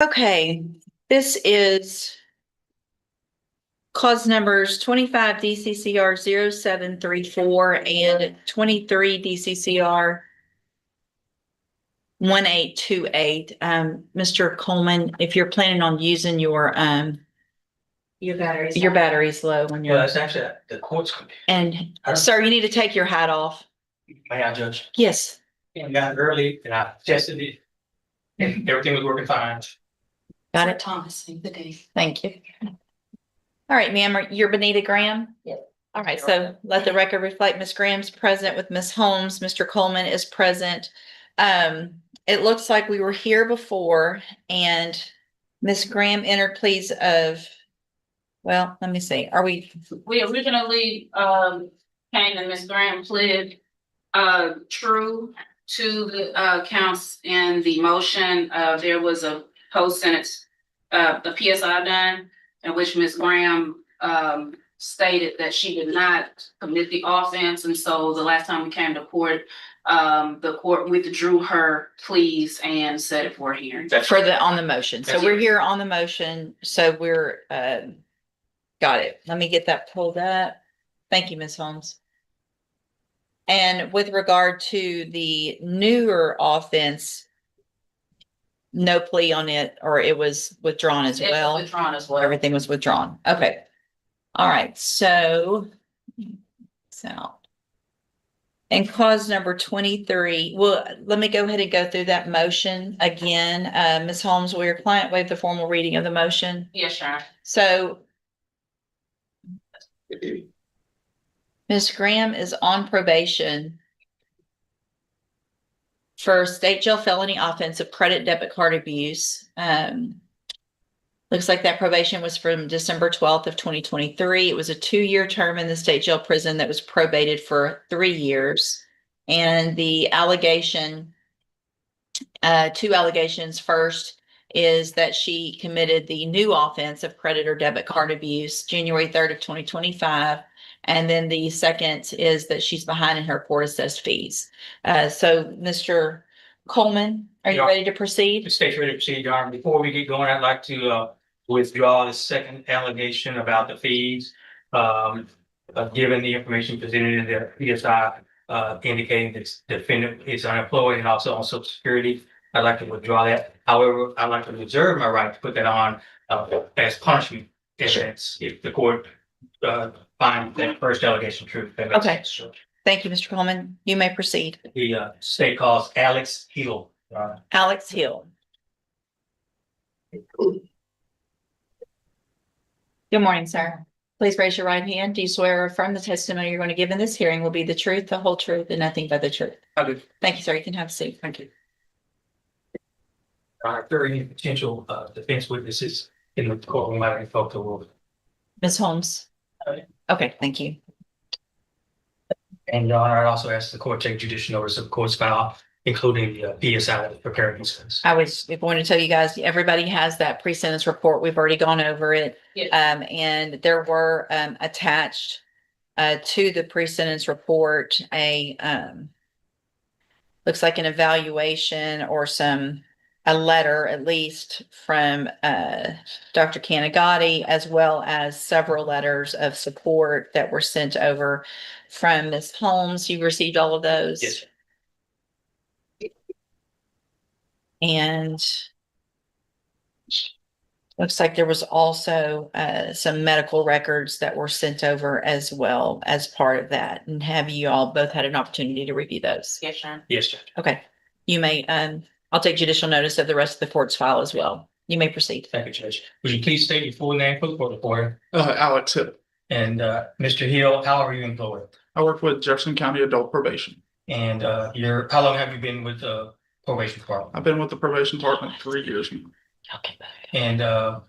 Okay, this is cause numbers 25 DCCR 0734 and 23 DCCR 1828. Mr. Coleman, if you're planning on using your battery's low when Well, you're, that's actually the court's committee. and sir, you need to take your hat off. May I, Judge? Yes. I got it early and I tested it and everything was working fine. Got it. Thomas, save the day. Thank you. All right, ma'am, you're Benita Graham? Yes. All right, so let the record reflect Ms. Graham's present with Ms. Holmes. Mr. Coleman is present. It looks like we were here before and Ms. Graham entered pleas of, well, let me see, are we? We originally came to Ms. Graham pled true to the counts in the motion. There was a post-sentence the PSI done in which Ms. Graham stated that she did not commit the offense, and so the last time we came to court, the court withdrew her pleas and set it for a hearing. For the, on the motion. So we're here on the motion. So we're, got it. Let me get that pulled up. Thank you, Ms. Holmes. And with regard to the newer offense, no plea on it, or it was withdrawn as It was well? withdrawn as well. Everything was withdrawn. Okay. All right. So, and cause number 23, well, let me go ahead and go through that motion again. Ms. Holmes, will your client waive the formal reading of the motion? Yes, sure. So Ms. Graham is on probation for state jail felony offense of credit debit card abuse. Looks like that probation was from December 12th of 2023. It was a 2-year term in the state jail prison that was probated for 3 years. And the allegation, 2 allegations. First is that she committed the new offense of credit or debit card abuse January 3rd of 2025. And then the second is that she's behind in her court assessed fees. So Mr. Coleman, are you ready to proceed? The state's ready to proceed, Your Honor. Before we get going, I'd like to withdraw the second allegation about the fees. Given the information presented in the PSI indicating that the defendant is unemployed and also on Social Security, I'd like to withdraw that. However, I'd like to reserve my right to put that on as punishment evidence if the court find that first allegation true. That makes Okay. sense, sure. Thank you, Mr. Coleman. You may proceed. The state calls Alex Hill. Alex Hill. Good morning, sir. Please raise your right hand. Do you swear or affirm the testimony you're going to give in this hearing will be the truth, the whole truth, and nothing but the truth? I do. Thank you, sir. You can have a seat. Thank you. Are there any potential defense witnesses in the courtroom? I don't talk to will. Ms. Holmes. Okay, thank you. And Your Honor, I'd also ask the court to take judicial notice of the court's file, including the PSI that preparing these things. I was going to tell you guys, everybody has that pre-sentence report. We've already gone over it. Yes. And there were attached to the pre-sentence report looks like an evaluation or a letter at least from Dr. Canagati, as well as several letters of support that were sent over from Ms. Holmes. You received all of those? Yes. And looks like there was also some medical records that were sent over as well as part of that. And have you all both had an opportunity to review those? Yes, sure. Yes, Judge. Okay. You may, I'll take judicial notice of the rest of the court's file as well. You may proceed. Thank you, Judge. Would you please state your full name for the court reporter? Alex Hill. And Mr. Hill, how are you employed? I work with Jefferson County Adult Probation. And how long have you been with the probation department? I've been with the probation department 3 years now. Okay. And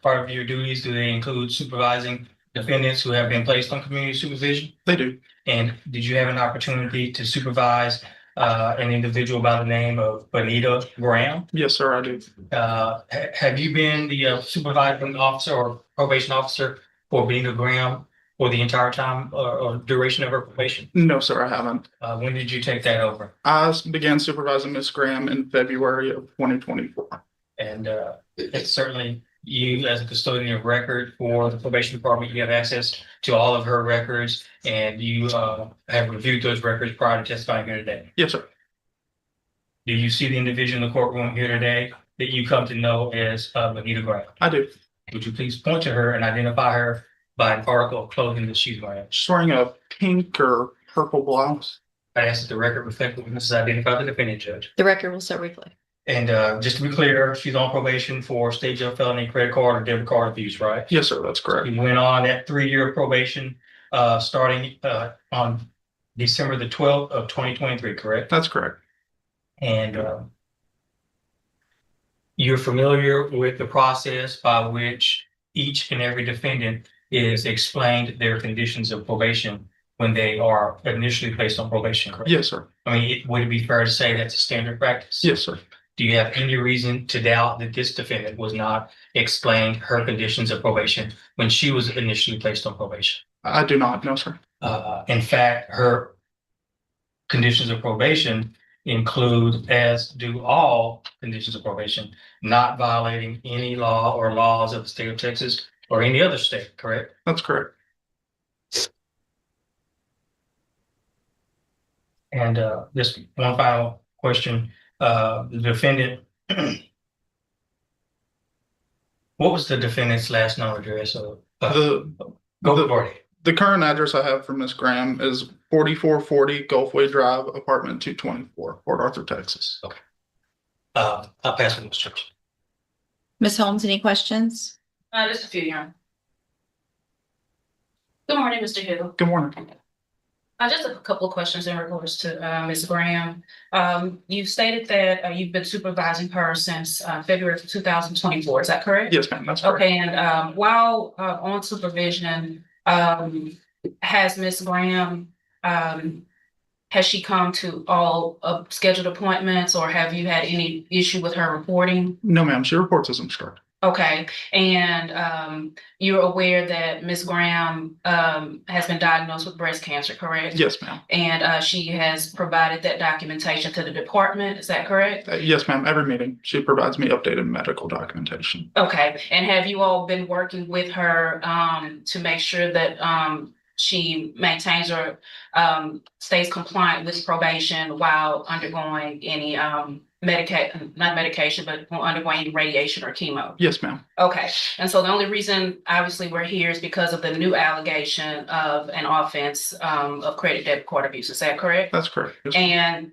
part of your duties, do they include supervising defendants who have been placed on community supervision? They do. And did you have an opportunity to supervise an individual by the name of Benita Graham? Yes, sir, I do. Have you been the supervising officer or probation officer for Benita Graham for the entire time or duration of her probation? No, sir, I haven't. When did you take that over? I began supervising Miss Graham in February of 2024. And it's certainly you as a custodian of record for the probation department, you have access to all of her records and you have reviewed those records prior to testifying here today. Yes, sir. Do you see the individual in the courtroom here today that you come to know as Anita Graham? I do. Would you please point to her and identify her by an article of clothing that she's wearing? She's wearing a pink or purple blouse. I ask that the record reflect the witnesses identify the defendant, Judge. The record will so reflect. And just to be clear, she's on probation for state jail felony, credit card or debit card abuse, right? Yes, sir, that's correct. He went on that 3-year probation starting on December the 12th of 2023, correct? That's correct. And you're familiar with the process by which each and every defendant is explained their conditions of probation when they are initially placed on probation, correct? Yes, sir. I mean, would it be fair to say that's a standard practice? Yes, sir. Do you have any reason to doubt that this defendant was not explained her conditions of probation when she was initially placed on probation? I do not, no, sir. In fact, her conditions of probation include, as do all conditions of probation, not violating any law or laws of the state of Texas or any other state, correct? That's correct. And just one final question. The defendant, what was the defendant's last known address? The the current address I have for Miss Graham is 4440 Gulfway Drive, apartment 224, Port Arthur, Texas. I'll pass it, Mr. Church. Ms. Holmes, any questions? Just a few, Your Honor. Good morning, Mr. Hill. Good morning. Just a couple of questions in regards to Ms. Graham. You stated that you've been supervising her since February of 2024. Is that correct? Yes, ma'am, that's correct. Okay, and while on supervision, has Ms. Graham has she come to all scheduled appointments, or have you had any issue with her reporting? No, ma'am, she reports as instructed. Okay, and you're aware that Ms. Graham has been diagnosed with breast cancer, correct? Yes, ma'am. And she has provided that documentation to the department, is that correct? Yes, ma'am, every meeting, she provides me updated medical documentation. Okay, and have you all been working with her to make sure that she maintains or stays compliant with probation while undergoing any not medication, but undergoing radiation or chemo? Yes, ma'am. Okay, and so the only reason obviously we're here is because of the new allegation of an offense of credit debit card abuse. Is that correct? That's correct. Yes, ma'am. And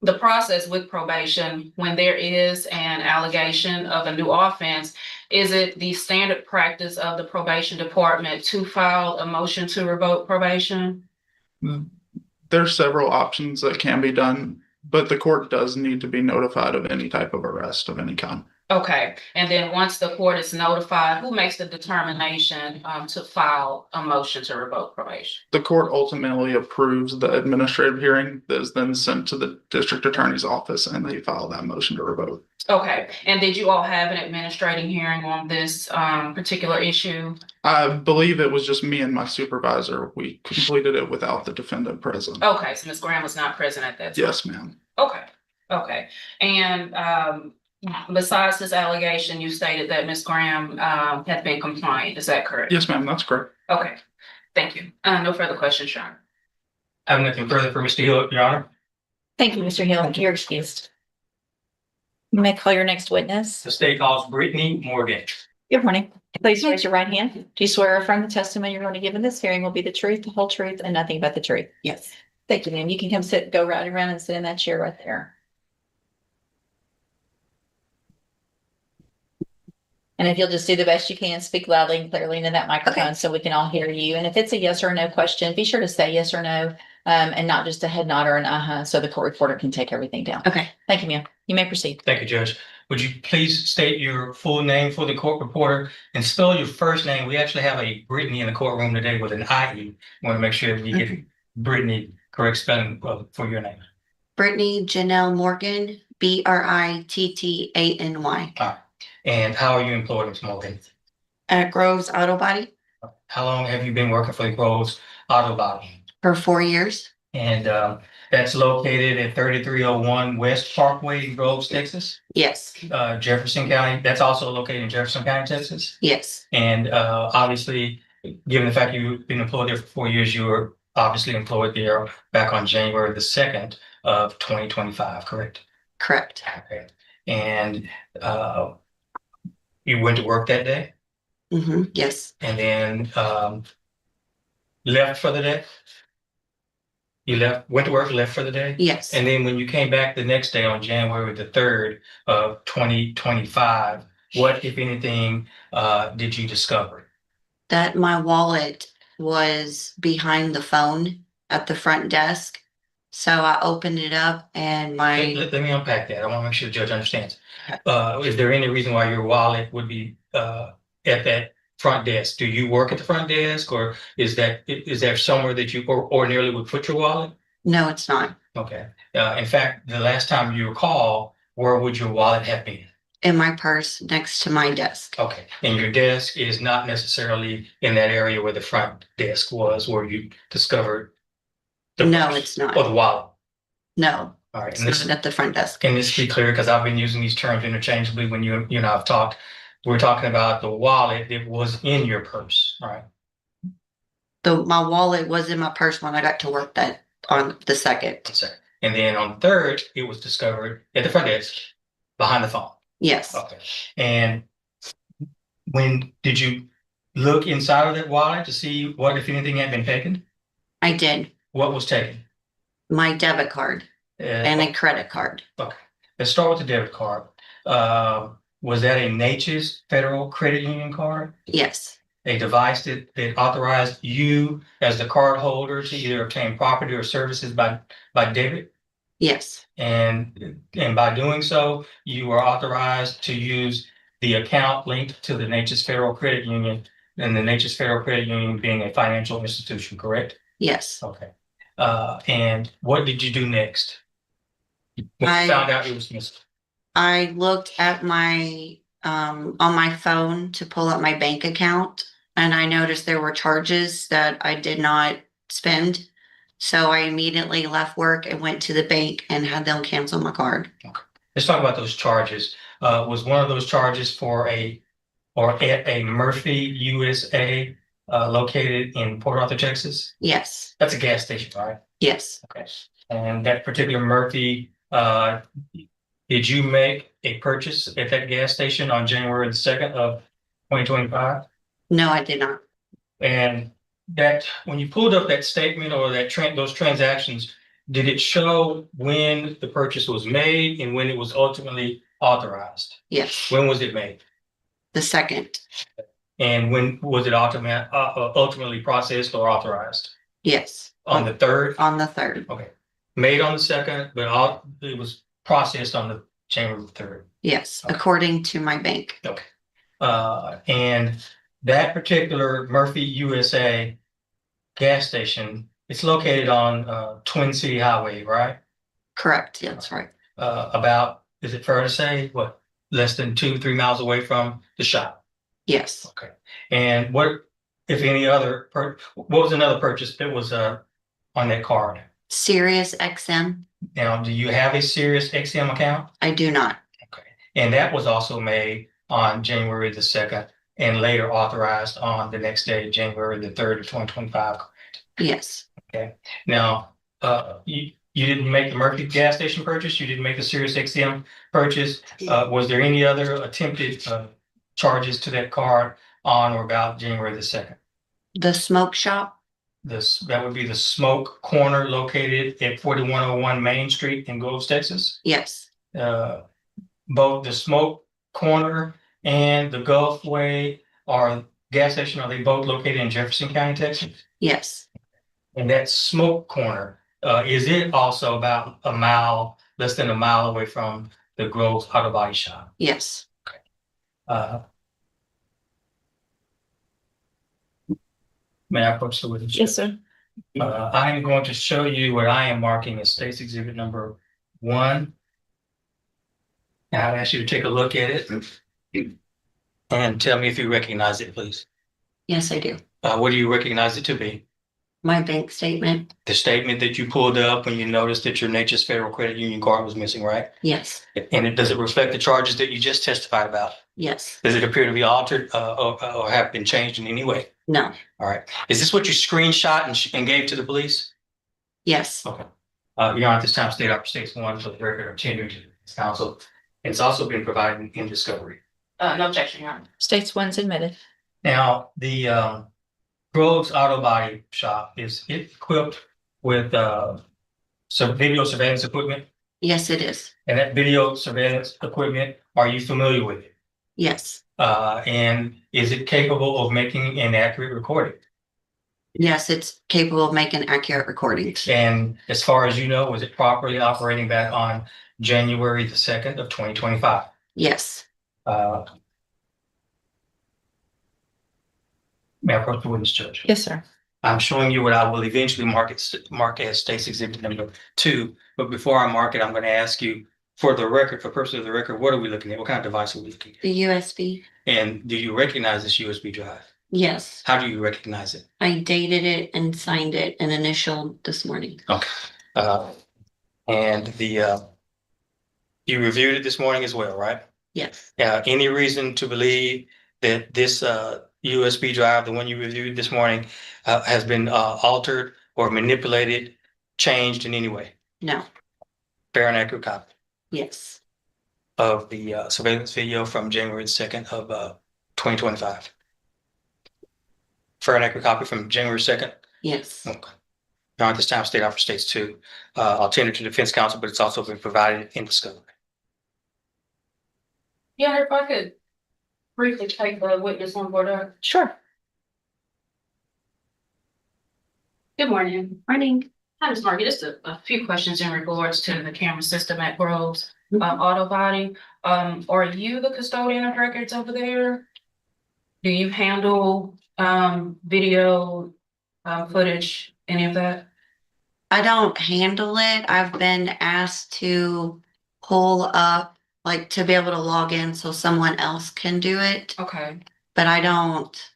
the process with probation, when there is an allegation of a new offense, is it the standard practice of the probation department to file a motion to revoke probation? There's several options that can be done, but the court does need to be notified of any type of arrest of any kind. Okay, and then once the court is notified, who makes the determination to file a motion to revoke probation? The court ultimately approves the administrative hearing that is then sent to the district attorney's office, and they file that motion to revoke. Okay, and did you all have an administrating hearing on this particular issue? I believe it was just me and my supervisor. We completed it without the defendant present. Okay, so Ms. Graham was not present at that time? Yes, ma'am. Okay, and besides this allegation, you stated that Ms. Graham had been compliant, is that correct? Yes, ma'am, that's correct. Okay, thank you. No further questions, Your Honor. I have nothing further for Mr. Hill, Your Honor. Thank you, Mr. Hill. You're excused. You may call your next witness. The state calls Brittany Morgan. Good morning. Please raise your right hand. Do you swear or affirm the testimony you're going to give in this hearing will be the truth, the whole truth, and nothing but the truth? Yes. Thank you, ma'am. You can come go right around and sit in that chair right there. And if you'll just do the best you can, speak loudly and clearly into that microphone so we can all hear you. And if it's a yes or a no question, be sure to say yes or no, and not just a head nod or an so the court reporter can take everything down. Okay. Thank you, ma'am. You may proceed. Thank you, Judge. Would you please state your full name for the court reporter and spell your first name? We actually have a Brittany in the courtroom today with an IE. Want to make sure that you get Brittany correct spelling for your name. Brittany Janelle Morgan, Brittany. And how are you employed, Ms. Morgan? At Groves Auto Body How long have you been working for the Groves Auto Body? for 4 years. And that's located at 3301 West Parkway in Groves, Texas, Yes, Jefferson County. That's also located in Jefferson County, Texas. yes, And obviously, given the fact you've been employed there for 4 years, you were obviously employed there back on January the 2nd of 2025, correct? correct. Okay. And you went to work that day Yes, and then left for the day? You went to work, left for the day? yes. And then when you came back the next day on January the 3rd of 2025, what, if anything, did you discover? That my wallet was behind the phone at the front desk. So I opened it up and Let me unpack that. I want to make sure the judge understands. Is there any reason why your wallet would be at that front desk? Do you work at the front desk, or is there somewhere that you ordinarily would put your wallet? no, it's not. Okay. In fact, the last time you recall, where would your wallet have been? In my purse next to my desk. Okay. And your desk is not necessarily in that area where the front desk was, where you discovered the No, purse it's not. or the wallet. No, All right. it's And this, not at the front desk. can this be clear? Because I've been using these terms interchangeably when you and I've talked. We're talking about the wallet that was in your purse, right? My wallet was in my purse when I got to work that on the 2nd. Second. And then on the 3rd, it was discovered at the front desk behind the phone. Yes, Okay. And when did you look inside of that wallet to see what, if anything, had been taken? I did. What was taken? My debit card and a credit card. Okay. Let's start with the debit card. Was that a Nature's Federal Credit Union card? Yes, A device that authorized you as the card holder to either obtain property or services by debit? yes, And by doing so, you are authorized to use the account linked to the Nature's Federal Credit Union, and the Nature's Federal Credit Union being a financial institution, correct? yes. Okay. And what did you do next? When you found out it was missing? I looked at my on my phone to pull up my bank account and I noticed there were charges that I did not spend. So I immediately left work and went to the bank and had them cancel my card. Let's talk about those charges. Was one of those charges at a Murphy USA located in Port Arthur, Texas? Yes, That's a gas station, right? yes, Okay. And that particular Murphy, did you make a purchase at that gas station on January the 2nd of 2025? no, I did not. And that, when you pulled up that statement or those transactions, did it show when the purchase was made and when it was ultimately authorized? Yes, When was it made? the 2nd. And when was it ultimately processed or authorized? Yes, On the 3rd? on the 3rd. Okay. Made on the 2nd, but it was processed on the January 3rd. Yes, Okay. according to my bank. Okay. And that particular Murphy USA gas station, it's located on Twin City Highway, right? Correct. That's right. About, is it fair to say, what, less than 2-3 miles away from the shop? Yes. Okay. And what, if any other, what was another purchase that was on that card? Sirius XM. Now, do you have a Sirius XM account? I do not. Okay. And that was also made on January the 2nd and later authorized on the next day, January the 3rd of 2025. Yes. Okay. Now, you didn't make the Murphy gas station purchase. You didn't make the Sirius XM purchase. Was there any other attempted charges to that card on or about January the 2nd? The smoke shop. That would be the Smoke Corner located at 4101 Main Street in Groves, Texas. Yes. Both the Smoke Corner and the Gulfway gas station, are they both located in Jefferson County, Texas? Yes. And that Smoke Corner, is it also about less than a mile away from the Groves Auto Body Shop? Yes. May I proceed with this? Yes, sir. I am going to show you what I am marking as State's Exhibit number 1. Now I'll ask you to take a look at it and tell me if you recognize it, please. Yes, I do. What do you recognize it to be? My bank statement, The statement that you pulled up when you noticed that your Nature's Federal Credit Union card was missing, right? yes, And does it reflect the charges that you just testified about? yes, Does it appear to be altered or have been changed in any way? no, All right. Is this what you screenshot and gave to the police? yes, Okay. Your Honor, at this time, State Opera States one for the record are tendered to the council. It's also been provided in discovery. No objection, Your Honor. States one's admitted. Now, the Groves Auto Body Shop, is it equipped with some video surveillance equipment? yes, it is. And that video surveillance equipment, are you familiar with it? Yes, And is it capable of making an accurate recording? yes, it's capable of making accurate recordings. And as far as you know, was it properly operating back on January the 2nd of 2025? Yes, May I approach the witness, Judge? Yes, sir. I'm showing you what I will eventually mark as State's Exhibit number 2. But before I mark it, I'm going to ask you, for the record, for purpose of the record, what are we looking at? What kind of device are we looking at? the USB, And do you recognize this USB drive? yes, How do you recognize it? I dated it and signed it and initialed this morning. Okay. And you reviewed it this morning as well, right? Yes, Any reason to believe that this USB drive, the one you reviewed this morning, has been altered or manipulated, changed in any way? no, Fair and accurate copy yes, of the surveillance video from January 2nd of 2025. Fair and accurate copy from January 2nd. yes. Okay. Now at this time, State Opera States 2. I'll tender to defense counsel, but it's also been provided in discovery. Yeah, if I could briefly take the witness on board. Sure. Good morning. Morning. Hi, Ms. Margie. Just a few questions in regards to the camera system at Groves Auto Body. Are you the custodian of records over there? Do you handle video footage, any of that? I don't handle it. I've been asked to pull up, like to be able to log in so someone else can do it, Okay, but I don't.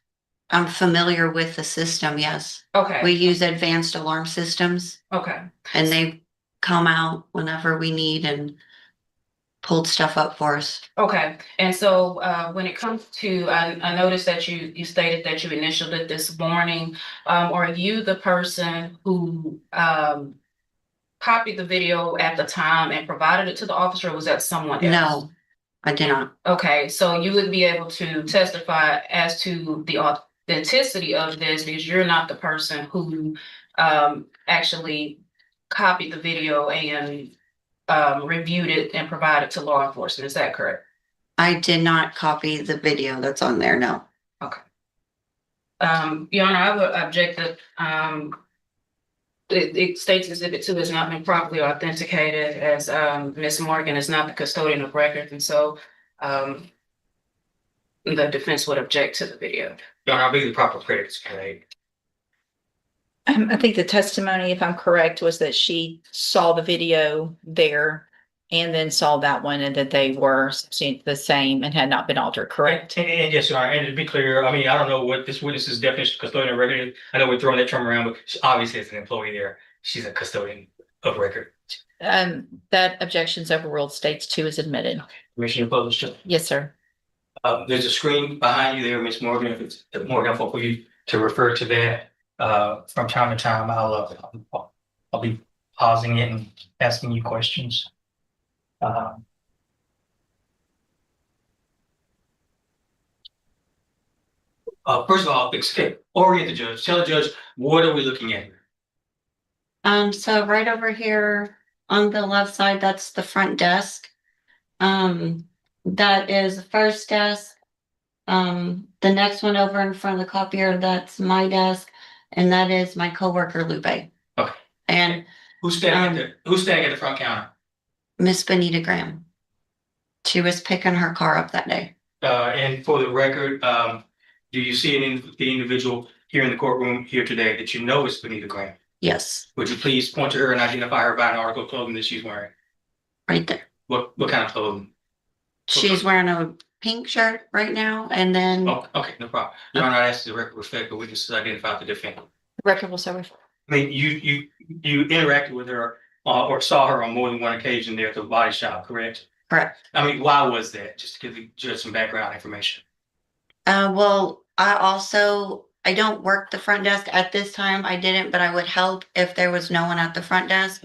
I'm familiar with the system, yes. We okay, use advanced alarm systems okay. and they come out whenever we need and pulled stuff up for us. Okay, and so when it comes to, I noticed that you stated that you initialed it this morning. Are you the person who copied the video at the time and provided it to the officer, or was that someone else? No, I did not. Okay, so you would be able to testify as to the authenticity of this because you're not the person who actually copied the video and reviewed it and provided to law enforcement. Is that correct? I did not copy the video that's on there, no. Your Honor, I would object that it states Exhibit 2 has not been properly authenticated as Ms. Morgan is not the custodian of records, and so the defense would object to the video. Your Honor, I believe the proper credit is paid. I think the testimony, if I'm correct, was that she saw the video there and then saw that one and that they were the same and had not been altered, correct? And yes, Your Honor, and to be clear, I mean, I don't know what this witness's definition of custodian of record is. I know we're throwing that term around, but she obviously as an employee there, she's a custodian of record. That objection's overruled. States 2 is admitted. Commissioner Publisher. Yes, sir. There's a screen behind you there, Ms. Morgan, if it's more helpful for you to refer to that. From time to time, I'll be pausing it and asking you questions. First of all, orient the judge. Tell the judge, what are we looking at here? So right over here on the left side, that's the front desk. That is the first desk. The next one over in front of the copier, that's my desk, and that is my coworker Lupe. Okay. And Who's standing at the front counter? Miss Benita Graham. She was picking her car up that day. And for the record, do you see the individual here in the courtroom here today that you know is Benita Graham? Yes, Would you please point to her and identify her by an article of clothing that she's wearing? right there. What kind of clothing? She's wearing a pink shirt right now, and then Oh, okay, no problem. Your Honor, I ask the record respect, but we just identify the defendant. Record will serve. I mean, you interacted with her or saw her on more than one occasion there at the body shop, correct? Correct. I mean, why was that? Just to give the judge some background information. Well, I don't work the front desk at this time. I didn't, but I would help if there was no one at the front desk.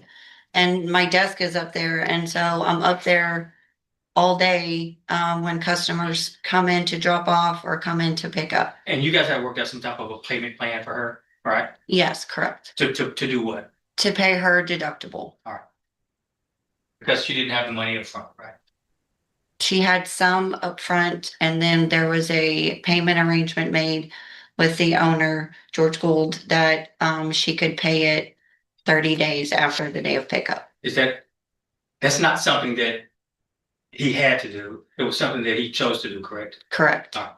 And my desk is up there, and so I'm up there all day, when customers come in to drop off or come in to pick up. And you guys have worked out some type of a payment plan for her, right? Yes, correct. To do what? To pay her deductible. Because she didn't have the money up front, right? She had some upfront, and then there was a payment arrangement made with the owner, George Gould, that she could pay it 30 days after the day of pickup. That's not something that he had to do. It was something that he chose to do, correct? Correct. All right.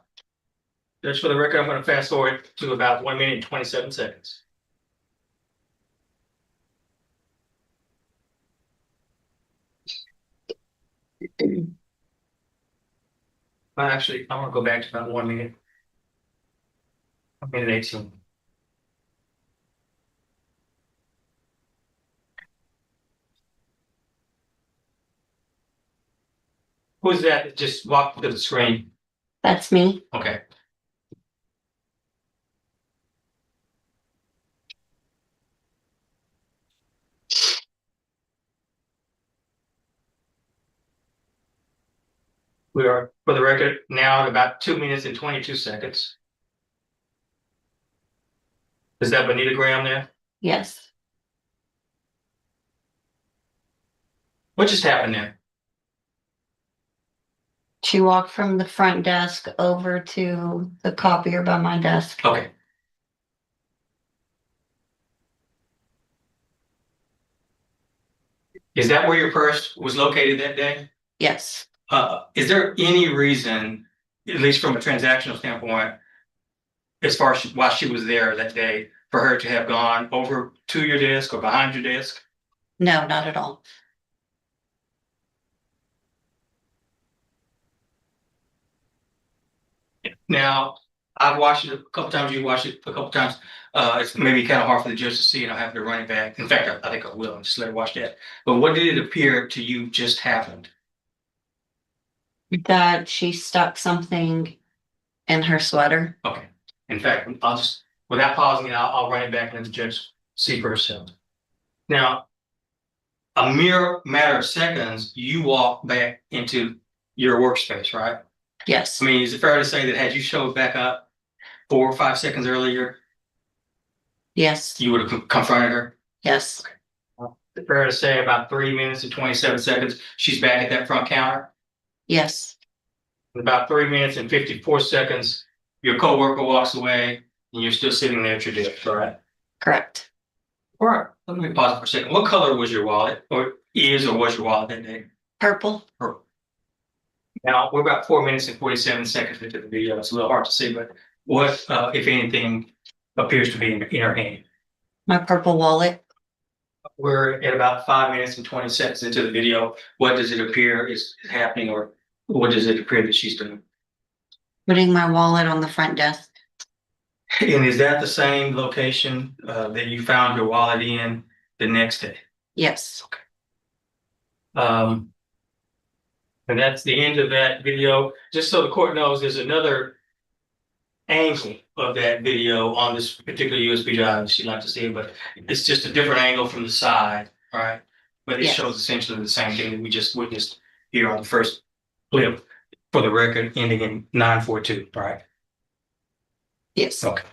Just for the record, I'm going to fast forward to about 1 minute and 27 seconds. Actually, I want to go back to about 1 minute. 1 minute 18. Who's that? Just walk to the screen. That's me. Okay. We are, for the record, now at about 2 minutes and 22 seconds. Is that Bonita Graham there? Yes. What just happened there? She walked from the front desk over to the copier by my desk. Okay. Is that where your purse was located that day? Yes. Is there any reason, at least from a transactional standpoint, as far as why she was there that day, for her to have gone over to your desk or behind your desk? No, not at all. Now, I've watched it a couple times. You watched it a couple times. It's maybe kind of hard for the judge to see, and I have to run it back. In fact, I think I will. Just let her watch that. But what did it appear to you just happened? That she stuck something in her sweater. Okay. In fact, I'll just, without pausing it, I'll run it back and let the judge see for herself. Now, a mere matter of seconds, you walk back into your workspace, right? Yes. I mean, is it fair to say that had you showed back up 4 or 5 seconds earlier, Yes. you would have confronted her? Yes. Is it fair to say about 3 minutes and 27 seconds, she's back at that front counter? Yes. In about 3 minutes and 54 seconds, your coworker walks away and you're still sitting there at your desk, right? Correct. All right, let me pause for a second. What color was your wallet, or is or was your wallet that day? Purple. Purple. Now, we're about 4 minutes and 47 seconds into the video. It's a little hard to see, but what, if anything, appears to be in her hand? My purple wallet. We're at about 5 minutes and 20 seconds into the video. What does it appear is happening, or what does it appear that she's doing? Putting my wallet on the front desk. And is that the same location that you found your wallet in the next day? Yes. And that's the end of that video. Just so the court knows, there's another angle of that video on this particular USB drive. She'd like to see it, but it's just a different angle from the side, right? But it Yes. shows essentially the same thing that we just witnessed here on the first clip, for the record, ending in 942, right? Yes. Okay.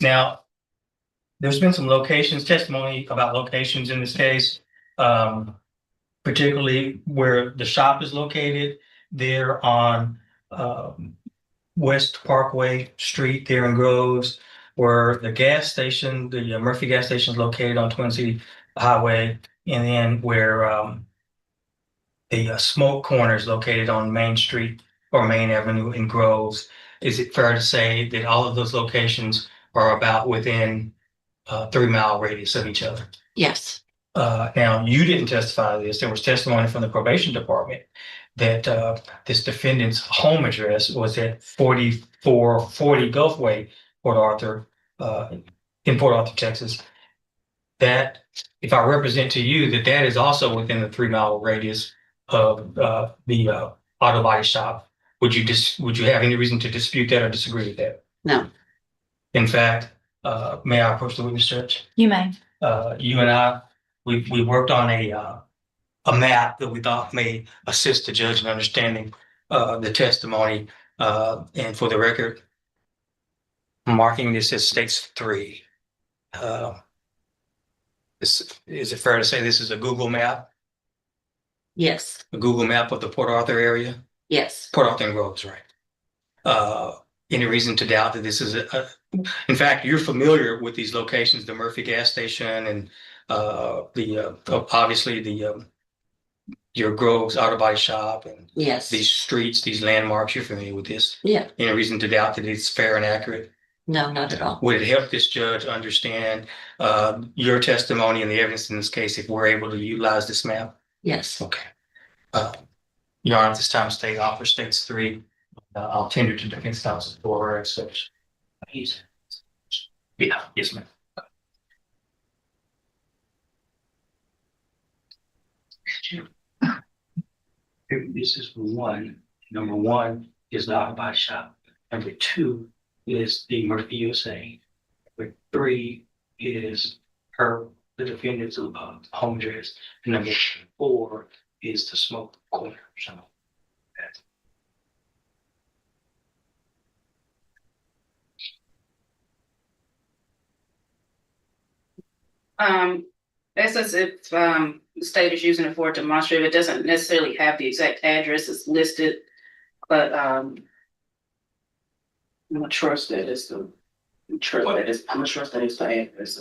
Now, there's been some testimony about locations in this case, particularly where the shop is located there on West Parkway Street there in Groves, where the gas station, the Murphy gas station is located on Twin City Highway, and then where the Smoke Corner is located on Main Street or Main Avenue in Groves. Is it fair to say that all of those locations are about within 3-mile radius of each other? Yes. Now, you didn't testify to this. There was testimony from the probation department that this defendant's home address was at 4440 Gulfway, Port Arthur, in Port Arthur, Texas. That, if I represent to you that that is also within the 3 mile radius of the auto body shop, would you have any reason to dispute that or disagree with that? No. In fact, may I approach the witness, Judge? You may. You and I, we worked on a map that we thought may assist the judge in understanding the testimony. And for the record, I'm marking this as states 3. Is it fair to say this is a Google map? Yes. A Google map of the Port Arthur area? Yes. Port Arthur and Groves, right? Any reason to doubt that this is in fact, you're familiar with these locations, the Murphy gas station and obviously your Groves auto body shop and Yes. these streets, these landmarks, you're familiar with this. Yeah. Any reason to doubt that it's fair and accurate? No, not at all. Would it help this judge understand your testimony and the evidence in this case if we're able to utilize this map? Yes. Okay. Your Honor, at this time, state offer states 3. I'll tender to defense counsel for her such. Yeah, yes, ma'am. This is one. Number 1 is the auto body shop. Number 2 is the Murphy USA. Number 3 is the defendant's home address. And number 4 is the smoke corner. So that's That's as if the state is using it for demonstrative. It doesn't necessarily have the exact address it's listed, but I'm not sure that is the. I'm not sure that is the address.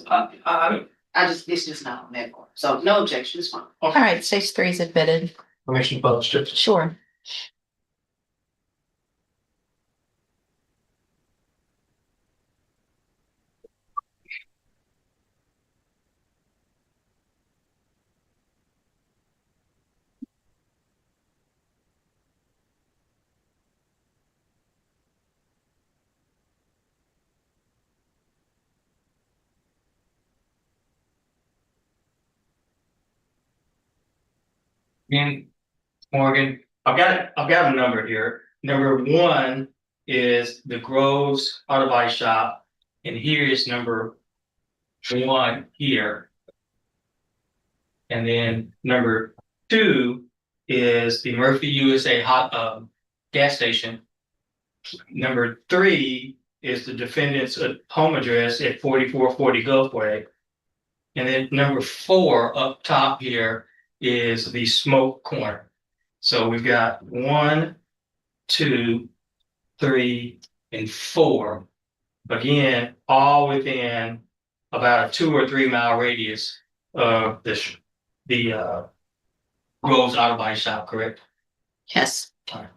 It's just not on that part. So no objection, it's fine. All right, stage 3 is admitted. permission published. Sure. And Morgan, I've got a number here. Number 1 is the Groves Auto Body Shop, and here is number 1 here. And then number 2 is the Murphy USA hot gas station. Number 3 is the defendant's home address at 4440 Gulfway. And then number 4 up top here is the smoke corner. So we've got 1, 2, 3, and 4. Again, all within about a 2 or 3 mile radius of the Groves Auto Body Shop, correct? Yes. All right.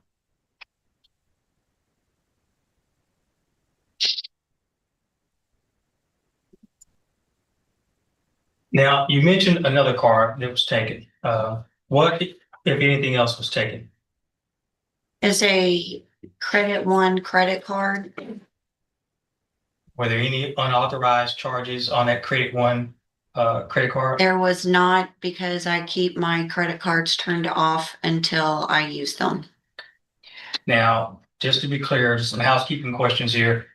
Now, you mentioned another car that was taken. What, if anything else, was taken? Is a Credit One credit card. Were there any unauthorized charges on that Credit One credit card? There was not, because I keep my credit cards turned off until I use them. Now, just to be clear, just some housekeeping questions here.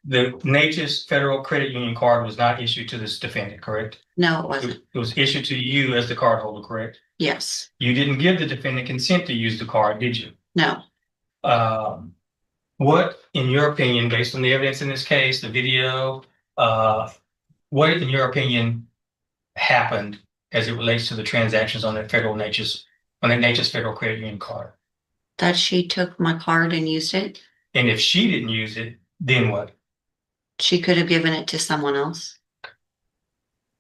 The Natchez Federal Credit Union card was not issued to this defendant, correct? No, it wasn't. It was issued to you as the cardholder, correct? Yes. You didn't give the defendant consent to use the card, did you? No. What, in your opinion, based on the evidence in this case, the video, what, in your opinion, happened as it relates to the transactions on that Natchez Federal Credit Union card? That she took my card and used it. And if she didn't use it, then what? She could have given it to someone else.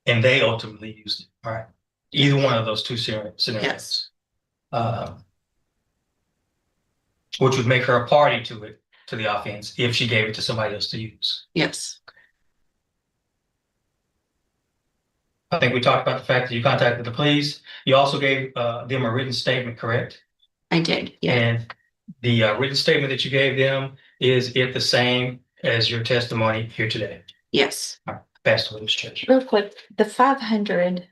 And they ultimately used it, all right? Either one of those two scenarios. Yes. Which would make her a party to it, to the offense, if she gave it to somebody else to use. Yes. I think we talked about the fact that you contacted the police. You also gave them a written statement, correct? I did, yeah. And the written statement that you gave them, is it the same as your testimony here today? Yes. Pass the witness, Judge. Real quick, the 500.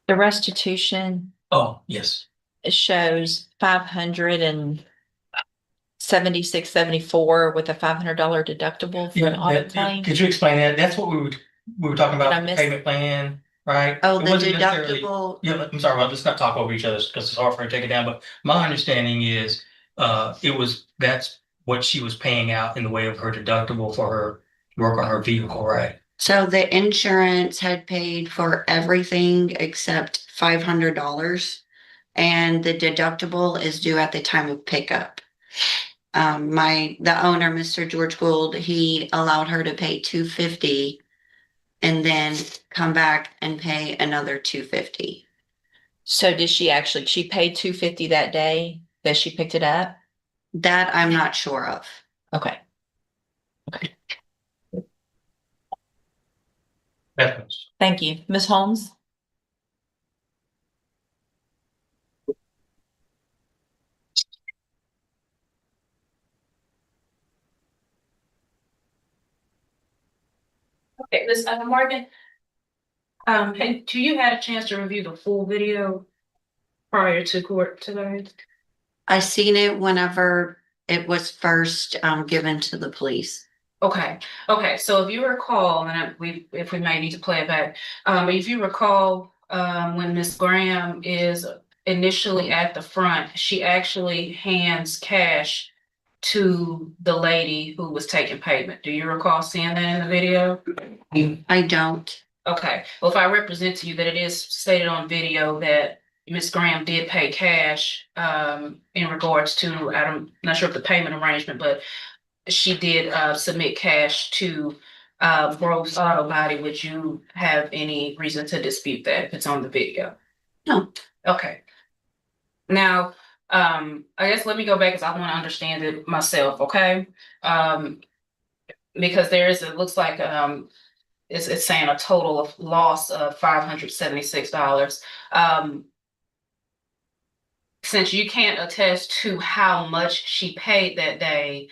The restitution Oh, yes. shows 576.74 with a $500 deductible for an auto claim. Could you explain that? That's what we were talking Did I about, the miss- payment plan, right? Oh, It the wasn't necessarily- deductible, Yeah, I'm sorry, let's not talk over each other because it's hard for her to take it down, but my understanding is, that's what she was paying out in the way of her deductible for her work on her vehicle, right? so the insurance had paid for everything except $500. And the deductible is due at the time of pickup. The owner, Mr. George Gould, he allowed her to pay $250 and then come back and pay another $250. So did she paid $250 that day that she picked it up? That I'm not sure of. Okay. That's Thank you. Ms. Holmes? Okay, Ms. Morgan. Hey, do you had a chance to review the full video prior to court today? I seen it whenever it was first given to the police. Okay, so if you recall, and if we may need to play it back, if you recall, when Miss Graham is initially at the front, she actually hands cash to the lady who was taking payment. Do you recall seeing that in the video? I don't. Okay, well, if I represent to you that it is stated on video that Miss Graham did pay cash, in regards to, I'm not sure of the payment arrangement, but she did, submit cash to, Grove's Auto Body. Would you have any reason to dispute that if it's on the video? No. Okay. Now, I guess let me go back because I want to understand it myself, okay? Because it looks like, it's saying a total of loss of $576. Since you can't attest to how much she paid that day,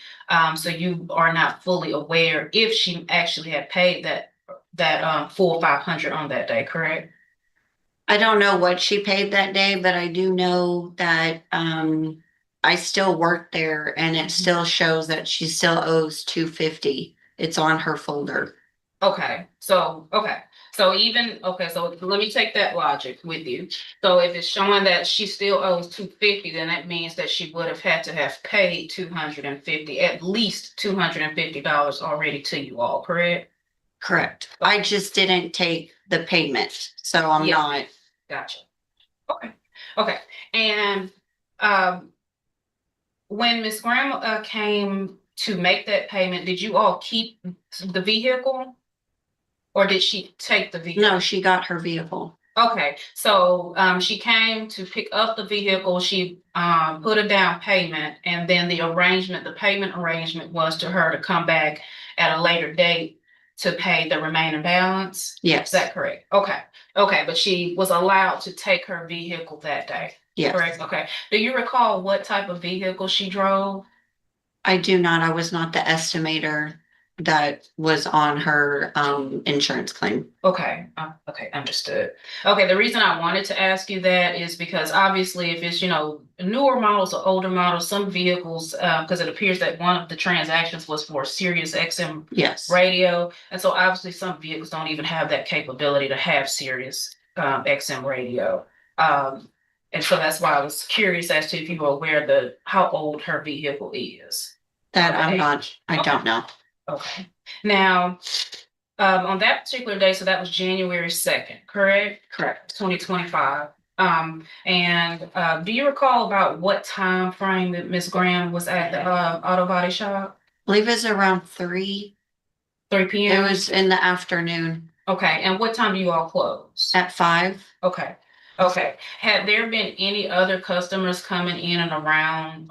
so you are not fully aware if she actually had paid that full 500 on that day, correct? I don't know what she paid that day, but I do know that I still work there and it still shows that she still owes $250. It's on her folder. So let me take that logic with you. So if it's showing that she still owes $250, then that means that she would have had to have paid $250, at least $250 already to you all, correct? Correct. I just didn't take the payment, so I'm Yeah. not. Gotcha. Okay, and when Miss Graham came to make that payment, did you all keep the vehicle? Or did she take the vehicle? No, she got her vehicle. Okay, so she came to pick up the vehicle, she put a down payment, and then the payment arrangement was to her to come back at a later date to pay the remaining balance? Yes. Is that correct? Okay, but she was allowed to take her vehicle that day, Yes. correct? Okay, do you recall what type of vehicle she drove? I do not. I was not the estimator that was on her insurance claim. Okay, understood. Okay, the reason I wanted to ask you that is because obviously if it's, newer models or older models, some vehicles, because it appears that one of the transactions was for Sirius XM Yes. radio. And so obviously some vehicles don't even have that capability to have Sirius XM radio. And so that's why I was curious as to if you were aware how old her vehicle is. That I don't know. Okay, now, on that particular day, so that was January 2nd, correct? Correct. 2025. And do you recall about what time frame that Miss Graham was at the auto body shop? I believe it's around 3. 3 It p.m.? was in the afternoon Okay, and what time do you all close? at 5. Okay. Had there been any other customers coming in and around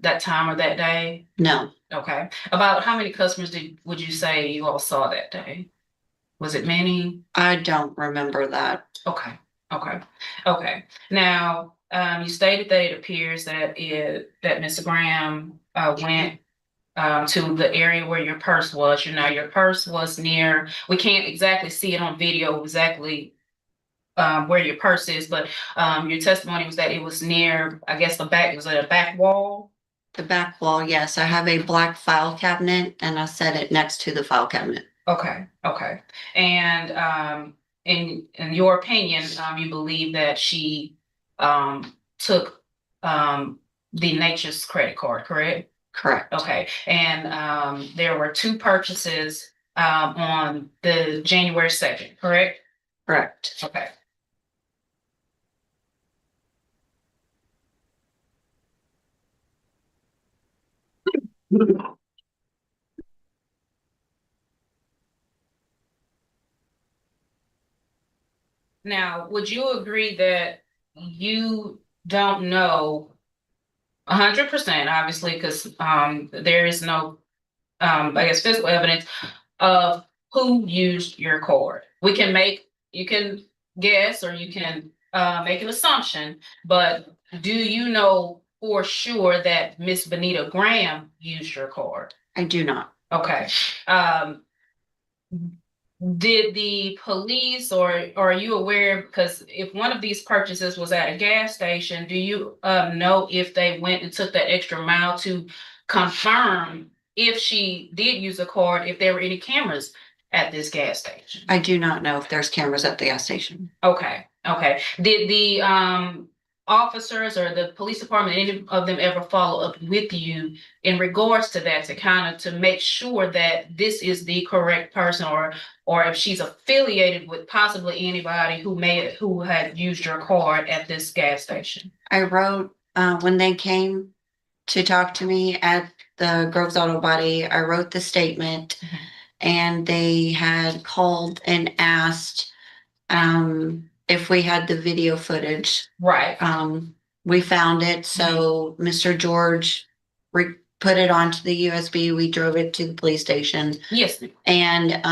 that time or that day? No. Okay. About how many customers would you say you all saw that day? Was it many? I don't remember that. Okay. Okay, okay. Now, you stated that it appears that Mr. Graham, went to the area where your purse was. Your purse was near, we can't exactly see it on video exactly where your purse is, but your testimony was that it was near, I guess the back, was it a back wall? The back wall, yes, I have a black file cabinet and I set it next to the file cabinet. Okay, okay. And in your opinion, you believe that she took the Nature's credit card, correct? Correct. Okay, and there were two purchases on the January 2nd, correct? Correct. Okay. Now, would you agree that you don't know 100%, obviously, because there is no I guess physical evidence of who used your card. You can guess or you can make an assumption, but do you know for sure that Miss Benita Graham used your card? I do not. Okay. Did the police or are you aware, because if one of these purchases was at a gas station, do you know if they went and took that extra mile to confirm if she did use a card, if there were any cameras at this gas station? I do not know if there's cameras at the gas station. Okay, okay. Did the officers or the police department, any of them ever follow up with you in regards to that to kind of to make sure that this is the correct person or if she's affiliated with possibly anybody who had used your card at this gas station? I wrote, when they came to talk to me at the Groves Auto Body, I wrote the statement Mhm. and they had called and asked, if we had the video footage. Right. We found it, so Mr. George put it onto the USB. We drove it to the police station Yes. and,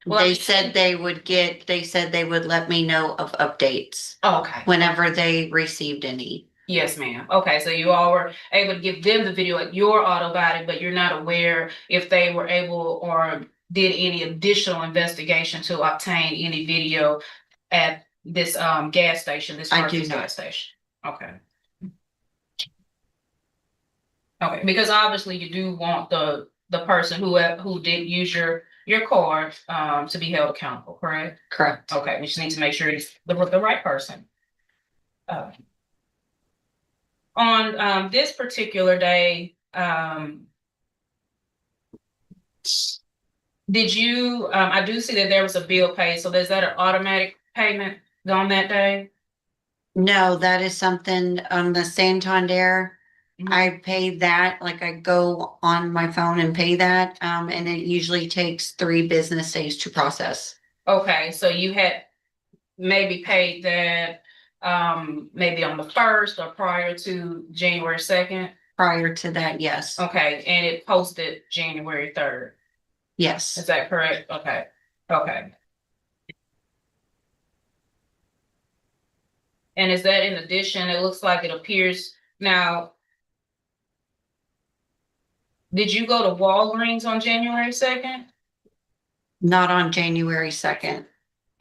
Well, they said they would let me know of updates Okay. whenever they received any. Yes, ma'am. Okay, so you all were able to give them the video at your auto body, but you're not aware if they were able or did any additional investigation to obtain any video at this gas station, this I do Murphy's not. gas station. Okay. Okay, because obviously you do want the person who did use your card to be held accountable, correct? Correct. Okay, we just need to make sure it's the right person. On this particular day, did you, I do see that there was a bill paid, so is that an automatic payment on that day? No, that is something on the Santander. Mhm. I pay that, like I go on my phone and pay that, and it usually takes 3 business days to process. Okay, so you had maybe paid that, maybe on the 1st or prior to January 2nd? Prior to that, yes. Okay, and it posted January 3rd. Yes. Is that correct? Okay, okay. And is that in addition? It looks like it appears now. Did you go to Walgreens on January 2nd? Not on January 2nd,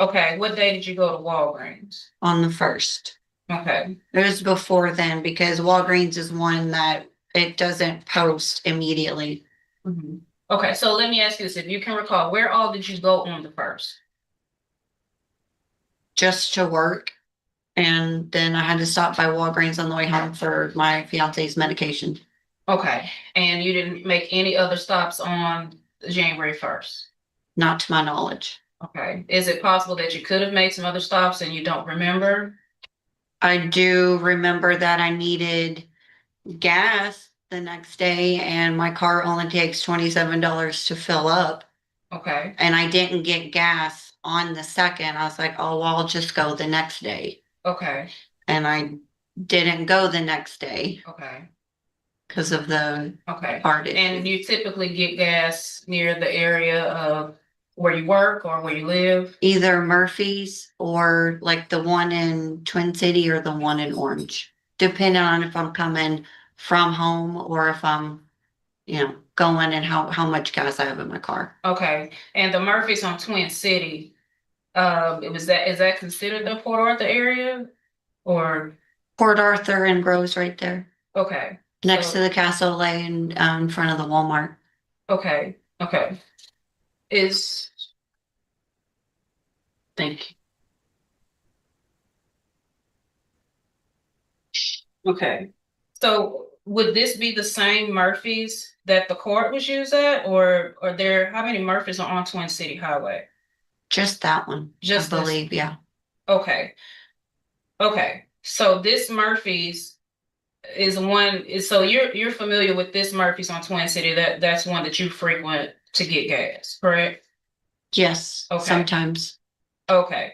Okay, what day did you go to Walgreens? on the 1st. Okay, It was before then because Walgreens is one that it doesn't post immediately. mhm. Okay, so let me ask you this, if you can recall, where all did you go on the 1st? Just to work. And then I had to stop by Walgreens on the way home for my fiance's medication. Okay, and you didn't make any other stops on January 1st? Not to my knowledge. Okay, is it possible that you could have made some other stops and you don't remember? I do remember that I needed gas the next day and my car only takes $27 to fill up. Okay, And I didn't get gas on the 2nd. I was like, oh, well, I'll just go the next day. okay, And I didn't go the next day okay, because of the okay. hard And issue. you typically get gas near the area of where you work or where you live? Either Murphy's or like the one in Twin City or the one in Orange, depending on if I'm coming from home or if I'm, going and how much gas I have in my car. Okay, and the Murphys on Twin City, is that considered the Port Arthur area? Or, Port Arthur and Groves right there, okay. next so- to the Castle Lane, in front of the Walmart. Okay, okay. Is. Thank you. Okay, so would this be the same Murphys that the court was used at, or are there, how many Murphys are on Twin City Highway? Just that one, I Just this- believe, yeah. Okay. Okay, so this Murphy's so you're familiar with this Murphy's on Twin City, that's one that you frequent to get gas, correct? Yes, Okay. sometimes. Okay,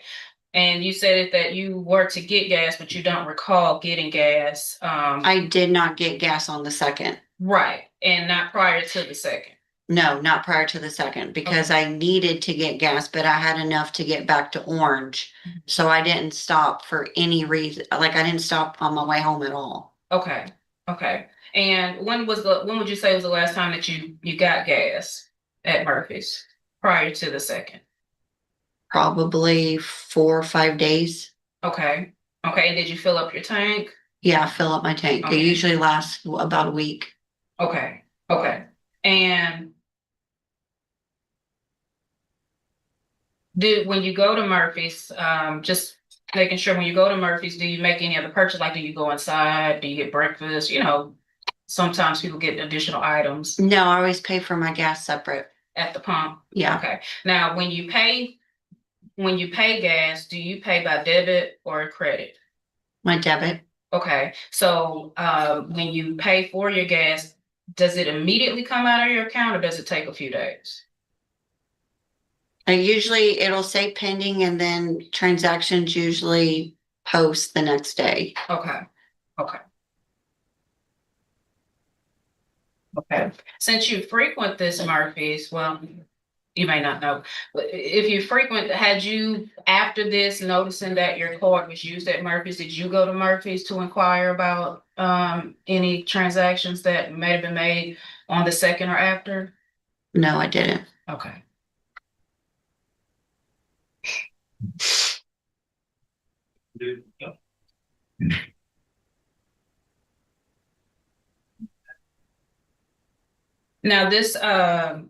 and you said that you were to get gas, but you don't recall getting gas. I did not get gas on the second. Right, and not prior to the second. No, not prior to the second, because I needed to get gas, but I had enough to get back to Orange. Mhm. So I didn't stop for any reason, like I didn't stop on my way home at all. Okay, okay. And when would you say was the last time that you got gas at Murphy's prior to the second? Probably 4 or 5 days. Okay, okay, and did you fill up your tank? Yeah, fill up my tank. It Okay. usually lasts about a week. Okay, okay. And when you go to Murphy's, just making sure when you go to Murphy's, do you make any other purchase? Like, do you go inside? Do you get breakfast? Sometimes people get additional items No, I always pay for my gas separate. at the pump. Yeah, Okay. Now, when you pay gas, do you pay by debit or credit? my debit. Okay. So, when you pay for your gas, does it immediately come out of your account or does it take a few days? And usually it'll say pending and then transactions usually post the next day. Okay, okay. Okay, since you frequent this Murphy's, well, you may not know, but if you had you, after this, noticing that your card was used at Murphy's, did you go to Murphy's to inquire about any transactions that may have been made on the second or after? No, I didn't. Okay. Now, this, I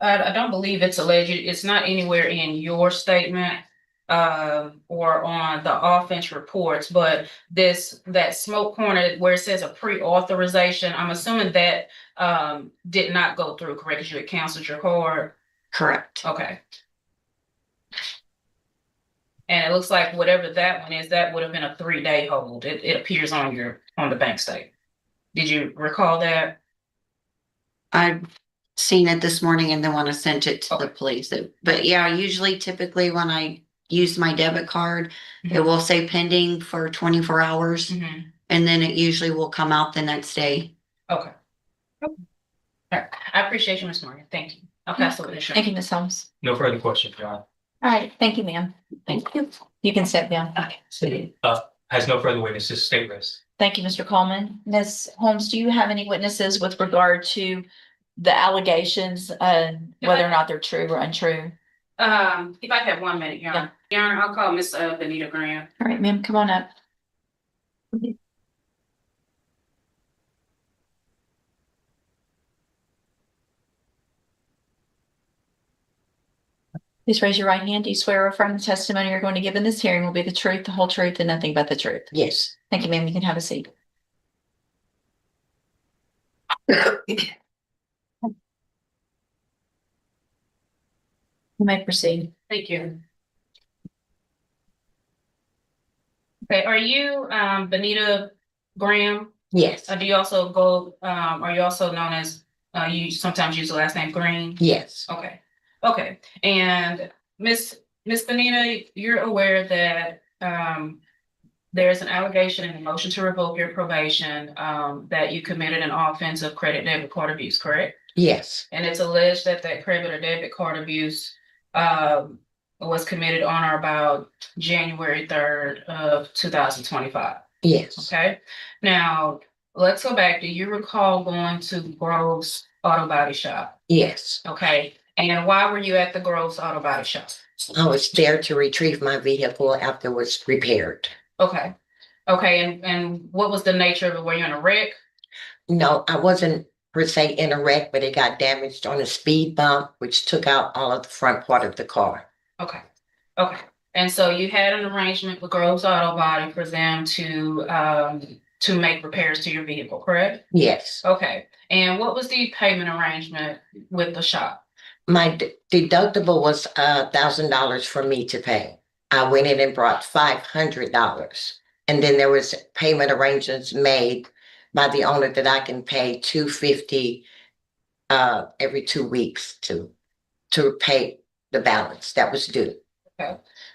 don't believe it's alleged, it's not anywhere in your statement, or on the offense reports, but that smoke corner where it says a pre-authorization, I'm assuming that, did not go through, correct, because you had canceled your card? Correct. Okay. And it looks like whatever that one is, that would have been a 3-day hold. It appears on the bank statement. Did you recall that? I seen it this morning and then when I sent it to the Okay. police. But yeah, usually typically when I use my debit card, it will say pending for 24 hours Mhm. and then it usually will come out the next day. Okay. All right. I appreciate you, Ms. Morgan. Thank you. I'll pass the witness. Thank you, Ms. Holmes. No further questions, Your Honor. All right, thank you, ma'am. Thank you. You can step down. Okay. Has no further witnesses, state rest. Thank you, Mr. Coleman. Ms. Holmes, do you have any witnesses with regard to the allegations, whether or not they're true or untrue? If I have 1 minute, Your Honor. Your Honor, I'll call Miss Benita Graham. All right, ma'am, come on up. Please raise your right hand. Do you swear or affirm the testimony you're going to give in this hearing will be the truth, the whole truth, and nothing but the truth? Yes. Thank you, ma'am. You can have a seat. You may proceed. Thank you. Okay, are you Benita Graham? Yes. Do you also go, are you also known as, you sometimes use the last name Green? Yes. Okay, okay, and Miss Benita, you're aware that there's an allegation in the motion to revoke your probation that you committed an offense of credit debit card abuse, correct? Yes, And it's alleged that that credit or debit card abuse was committed on or about January 3rd of 2025. yes, Okay, now let's go back. Do you recall going to Grove's Auto Body Shop? yes. Okay, and why were you at the Grove's Auto Body Shop? I was there to retrieve my vehicle after it was repaired. Okay, okay, and what was the nature of it? Were you in a wreck? No, I wasn't per se in a wreck, but it got damaged on a speed bump, which took out all of the front part of the car. Okay, okay. And so you had an arrangement with Grove's Auto Body for them to make repairs to your vehicle, correct? Yes. Okay, and what was the payment arrangement with the shop? My deductible was $1,000 for me to pay. I went in and brought $500. And then there was payment arrangements made by the owner that I can pay $250 every 2 weeks to pay the balance that was due.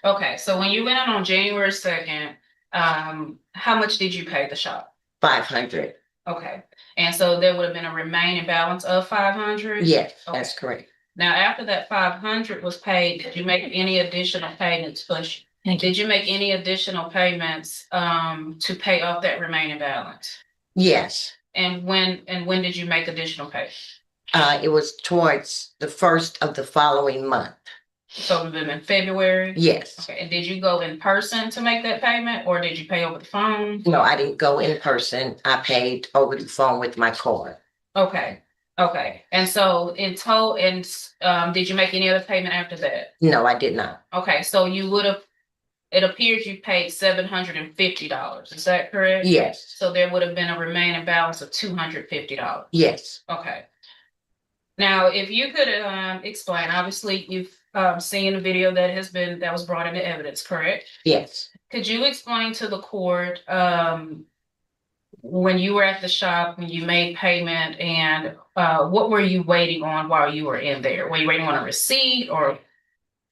Okay, so when you went in on January 2nd, how much did you pay the shop? 500. Okay, and so there would have been a remaining balance of 500? Yes, that's correct. Now, after that 500 was paid, did you make any additional payments? Did you make any additional payments to pay off that remaining balance? Yes. And when did you make additional payments? It was towards the first of the following month. So it would have been in February? Yes. Okay, and did you go in person to make that payment, or did you pay over the phone? No, I didn't go in person. I paid over the phone with my card. Okay, okay. And so in total, did you make any other payment after that? No, I did not. Okay, so you would have, it appears you paid $750. Is that correct? Yes. So there would have been a remaining balance of $250. Yes. Okay. Now, if you could explain, obviously you've seen a video that was brought into evidence, correct? Yes. Could you explain to the court when you were at the shop, when you made payment, and what were you waiting on while you were in there? Were you waiting on a receipt or?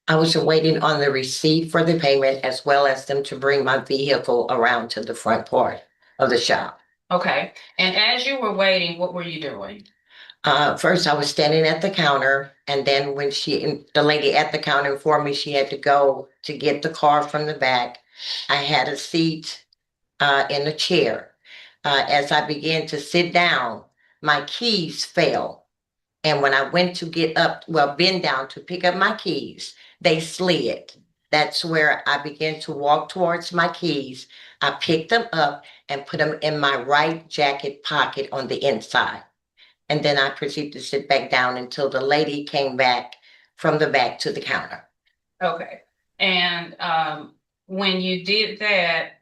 I was waiting on the receipt for the payment as well as them to bring my vehicle around to the front part of the shop. Okay. And as you were waiting, what were you doing? First, I was standing at the counter, and then when the lady at the counter informed me she had to go to get the car from the back, I had a seat in a chair. As I began to sit down, my keys fell. And when I went to bend down to pick up my keys, they slid. That's where I began to walk towards my keys. I picked them up and put them in my right jacket pocket on the inside. And then I proceeded to sit back down until the lady came back from the back to the counter. Okay. And when you did that,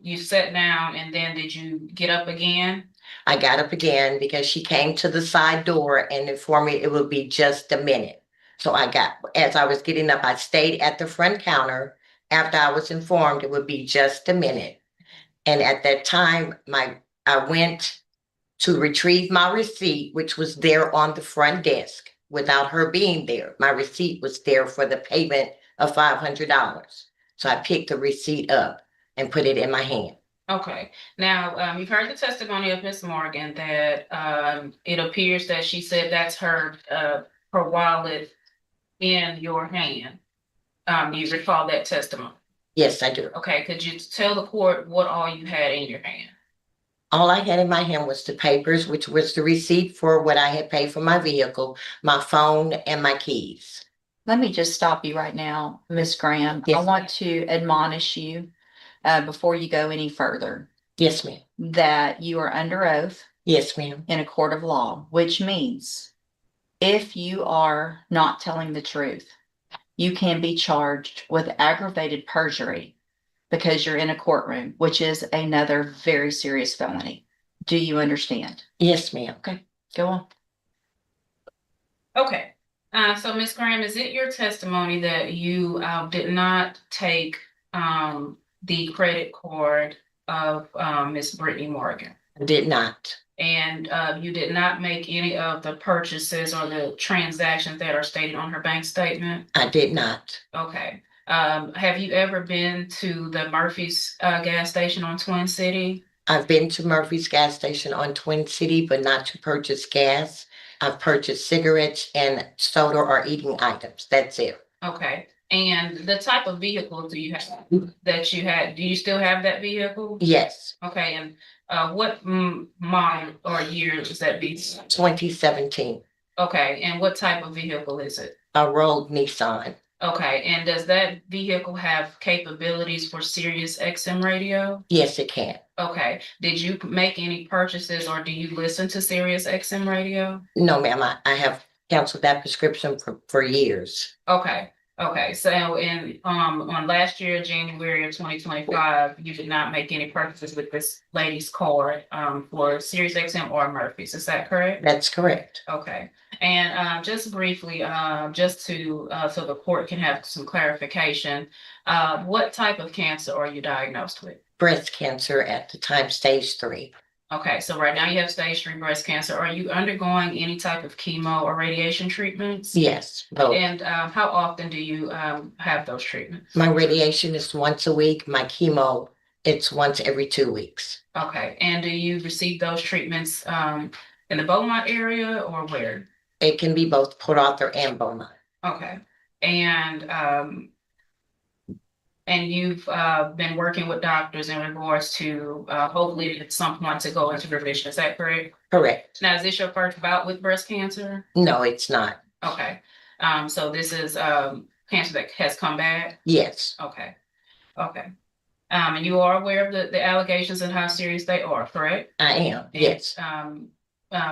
you sat down, and then did you get up again? I got up again because she came to the side door and informed me it would be just a minute. So as I was getting up, I stayed at the front counter after I was informed it would be just a minute. And at that time, I went to retrieve my receipt, which was there on the front desk without her being there. My receipt was there for the payment of $500. So I picked the receipt up and put it in my hand. Okay. Now, you've heard the testimony of Miss Morgan that it appears that she said that's her wallet in your hand. You recall that testimony? Yes, I do. Okay. Could you tell the court what all you had in your hand? All I had in my hand was the papers, which was the receipt for what I had paid for my vehicle, my phone, and my keys. Let me just stop you right now, Miss Graham. I Yes. want to admonish you before you go any further Yes, ma'am. that you are under oath Yes, ma'am. in a court of law, which means if you are not telling the truth, you can be charged with aggravated perjury because you're in a courtroom, which is another very serious felony. Do you understand? Yes, ma'am. Go on. Okay. So Ms. Graham, is it your testimony that you did not take the credit card of Ms. Brittany Morgan? I did not. And you did not make any of the purchases or the transactions that are stated on her bank statement? I did not. Okay. Have you ever been to the Murphy's gas station on Twin City? I've been to Murphy's gas station on Twin City, but not to purchase gas. I've purchased cigarettes and soda or eating items. That's it. Okay, and the type of vehicle do you have that you had, do you still have that vehicle? Yes, Okay, and what model or year is that be? 2017, Okay, and what type of vehicle is it? a Rogue Nissan. Okay, and does that vehicle have capabilities for Sirius XM radio? Yes, it can. Okay, did you make any purchases or do you listen to Sirius XM radio? No, ma'am, I have canceled that prescription for years. Okay, okay, so on last year, January of 2025, you did not make any purchases with this lady's card for Sirius XM or Murphy's, is that correct? That's correct. Okay, and just briefly, just to so the court can have some clarification, what type of cancer are you diagnosed with? Breast cancer at the time, stage 3. Okay, so right now you have stage 3 breast cancer. Are you undergoing any type of chemo or radiation treatments? Yes, both. And how often do you have those treatments? My radiation is once a week. My chemo, it's once every 2 weeks. Okay, and do you receive those treatments in the Beaumont area or where? It can be both Port Arthur and Beaumont. Okay, and you've been working with doctors in regards to hopefully at some point to go into remission, is that correct? Correct. Now, is this your first bout with breast cancer? No, it's not. Okay, so this is cancer that has come back? Yes, Okay, okay. And you are aware of the allegations and how serious they are, correct? I am. And, Yes,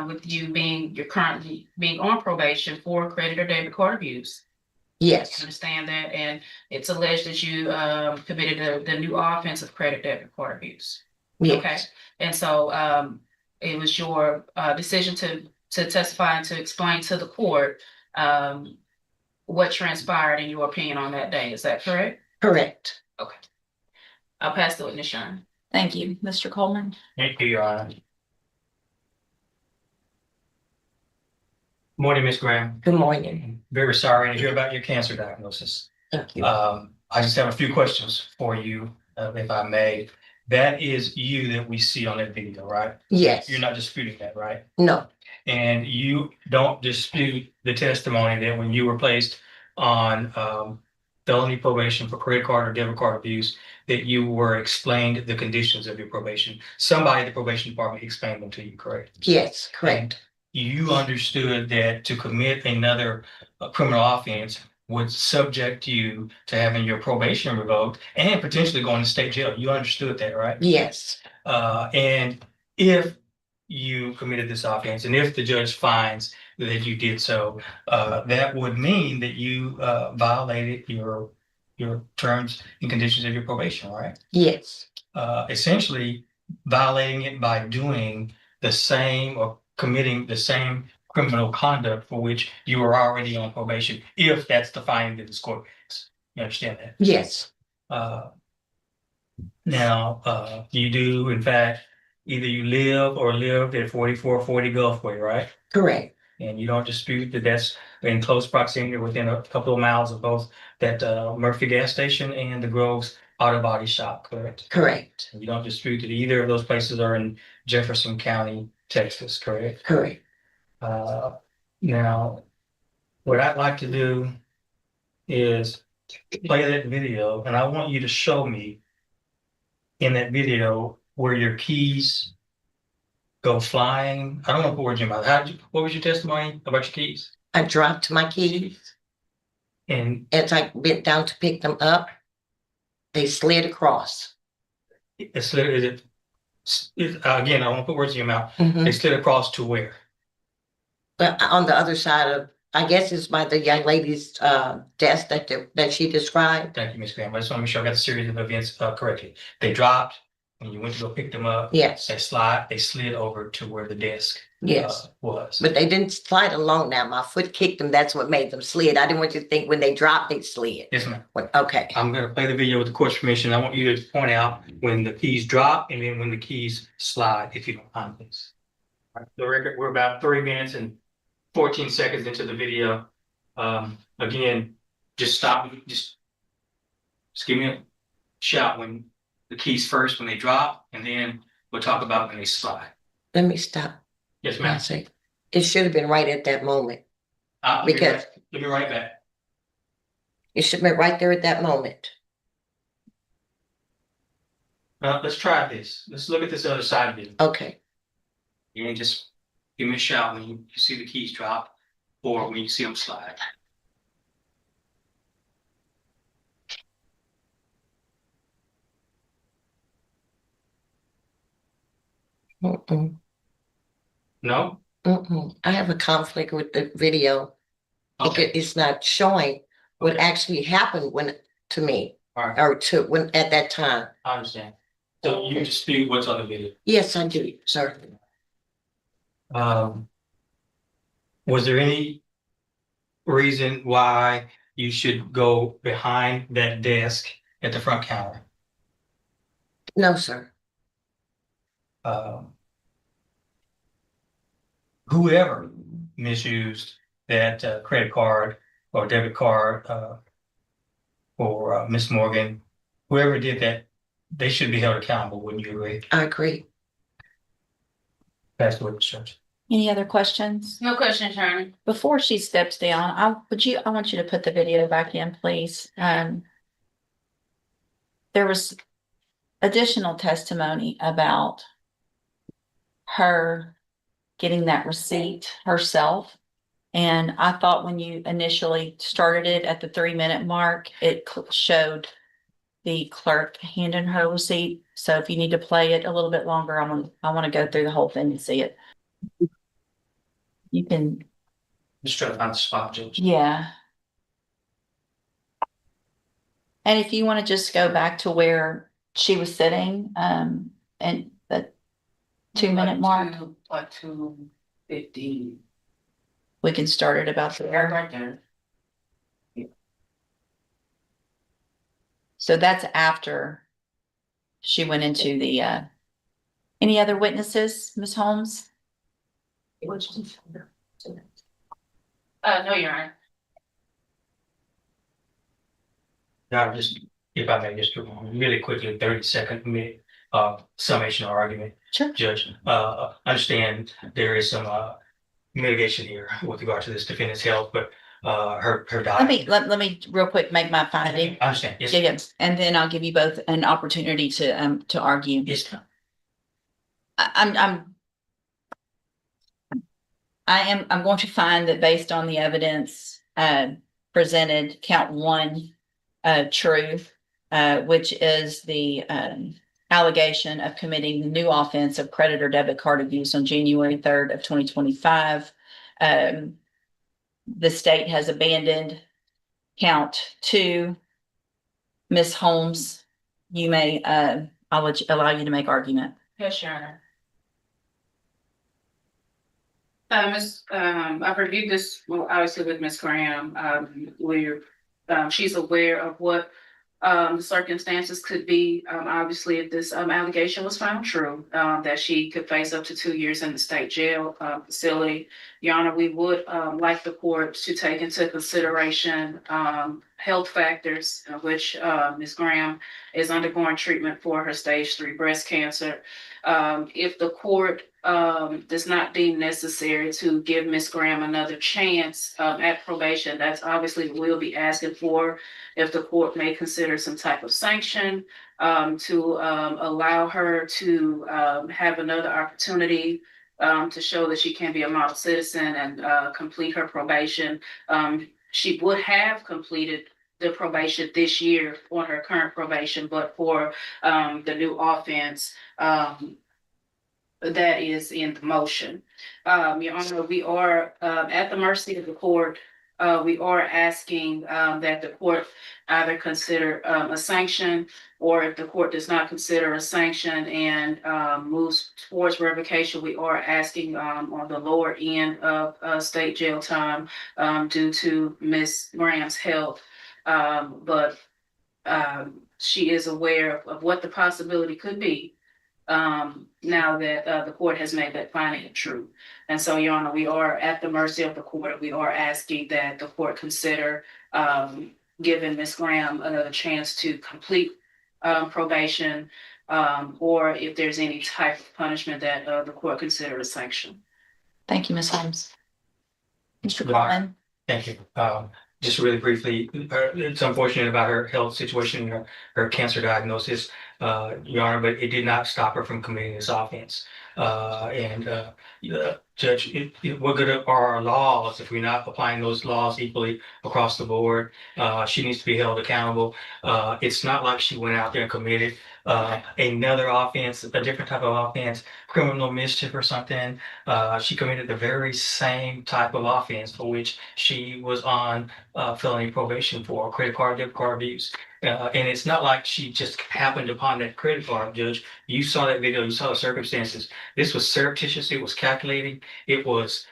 with you're currently being on probation for credit or debit card abuse. I yes, understand that, and it's alleged that you committed the new offense of credit debit card abuse. Okay, yes, and so it was your decision to testify and to explain to the court what transpired in your opinion on that day. Is that correct? correct. Okay. I'll pass the witness, Sharon. Thank you, Mr. Coleman. Thank you, Your Honor. Morning, Ms. Graham. Good morning. Very sorry to hear about your cancer diagnosis. Thank you. I just have a few questions for you, if I may. That is you that we see on that video, right? Yes, You're not disputing that, right? no, And you don't dispute the testimony that when you were placed on felony probation for credit card or debit card abuse, that you were explained the conditions of your probation. Somebody at the probation department explained them to you, correct? yes, correct. You understood that to commit another criminal offense would subject you to having your probation revoked and potentially going to state jail. You understood that, right? Yes, And if you committed this offense and if the judge finds that you did so, that would mean that you violated your terms and conditions of your probation, right? yes, Essentially violating it by doing the same or committing the same criminal conduct for which you were already on probation, if that's the finding that this court makes. You understand that? yes, Now, you do, in fact, either you live or lived at 4440 Gulfway, right? correct. And you don't dispute that that's in close proximity within a couple of miles of both that Murphy gas station and the Groves Auto Body Shop, correct? Correct, And you don't dispute that either of those places are in Jefferson County, Texas, correct? correct. Now, what I'd like to do is play that video, and I want you to show me in that video where your keys go flying. I don't know what words you mouth. What was your testimony about your keys? I dropped my keys. And As I bent down to pick them up, they slid across. it slid, again, I don't want to put words in your mouth. Mhm. They slid across to where? But on the other side of, I guess it's by the young lady's desk that she described. Thank you, Ms. Graham. I just want to make sure I got the series of events correctly. They dropped, and you went to go pick them up. Yes, They slid over to where the desk yes. was. But they didn't slide along now. My foot kicked them. That's what made them slid. I didn't want you to think when they dropped, they slid. Yes, ma'am. Okay, I'm gonna play the video with the court's permission. I want you to point out when the keys drop and then when the keys slide, if you don't mind, please. All right, the record, we're about 3 minutes and 14 seconds into the video. Again, just stop, just give me a shout when the keys first, when they drop, and then we'll talk about when they slide. let me stop. Yes, I ma'am. say, It should have been right at that moment. Let me Because- write- let me write back. It should have been right there at that moment. Let's try this. Let's look at this other side of it. Okay. And just give me a shout when you see the keys drop or when you see them slide. Mm-mm, No? mm-mm. I have a conflict with the video. Okay, It's not showing what Okay. actually happened to me all right, or at that time. I understand. So you dispute what's on the video. Yes, I do, sir. Was there any reason why you should go behind that desk at the front counter? No, sir. Um, whoever misused that credit card or debit card for Miss Morgan, whoever did that, they should be held accountable, wouldn't you agree? I agree. That's the witness, Judge. Any other questions? No questions, Your Honor. Before she steps down, I want you to put the video back in, please. There was additional testimony about her getting that receipt herself. And I thought when you initially started it at the 3-minute mark, it showed the clerk handing her receipt. So if you need to play it a little bit longer, I want to go through the whole thing and see it. You can, Just trying to find the spot, Judge. yeah. And if you want to just go back to where she was sitting, and the 2-minute mark, Like 2:15. we can start it about there. Right there. So that's after she went into the, any other witnesses, Ms. Holmes? No, Your Honor. Now, just, if I may, just really quickly, 30-second summation or argument. Sure. Judge, understand there is some mitigation here with regard to this defendant's health, but her diet. Let me real quick make my finding. I understand, yes. Yeah, yes. And then I'll give you both an opportunity to argue. Yes, I'm going to find that based on the evidence presented, count 1 true, which is the allegation of committing the new offense of credit or debit card abuse on January 3rd of 2025. The state has abandoned count 2. Ms. Holmes, you may, I'll allow you to make argument. Yes, Your Honor. I've reviewed this, well, obviously with Ms. Graham. She's aware of what the circumstances could be. Obviously, if this allegation was found true, that she could face up to 2 years in the state jail facility. Your Honor, we would like the court to take into consideration health factors, which Ms. Graham is undergoing treatment for her stage 3 breast cancer. If the court does not deem necessary to give Ms. Graham another chance at probation, that's obviously what we'll be asking for. If the court may consider some type of sanction to allow her to have another opportunity to show that she can be a model citizen and complete her probation. She would have completed the probation this year on her current probation, but for the new offense that is in the motion. Your Honor, we are at the mercy of the court. We are asking that the court either consider a sanction, or if the court does not consider a sanction and moves towards revocation, we are asking on the lower end of state jail time due to Ms. Graham's health. But she is aware of what the possibility could be now that the court has made that finding true. And so, Your Honor, we are at the mercy of the court. We are asking that the court consider giving Ms. Graham another chance to complete probation, or if there's any type of punishment that the court consider a sanction. Thank you, Ms. Holmes. Mr. Right. Coleman? Thank you. Just really briefly, it's unfortunate about her health situation, her cancer diagnosis, Your Honor, but it did not stop her from committing this offense. Judge, what good are our laws if we're not applying those laws equally across the board? She needs to be held accountable. It's not like she went out there and committed another offense, a different type of offense, criminal mischief or something. She committed the very same type of offense for which she was on felony probation for credit card, debit card abuse. And it's not like she just happened upon that credit card, Judge. You saw that video, you saw the circumstances. This was surreptitious, it was calculating, it was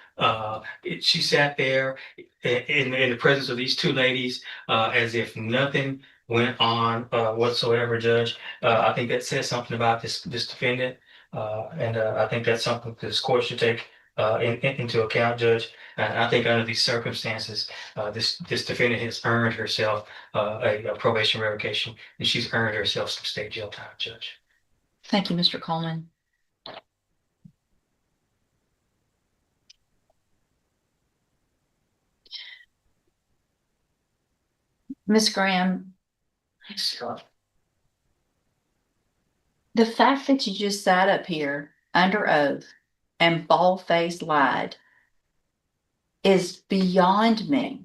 she sat there in the presence of these two ladies as if nothing went on whatsoever, Judge. I think that says something about this defendant. I think that's something this court should take into account, Judge. And I think under these circumstances, this defendant has earned herself a probation revocation, and she's earned herself some state jail time, Judge. Thank you, Mr. Coleman. Ms. Graham, the fact that you just sat up here under oath and bald-faced lied is beyond me.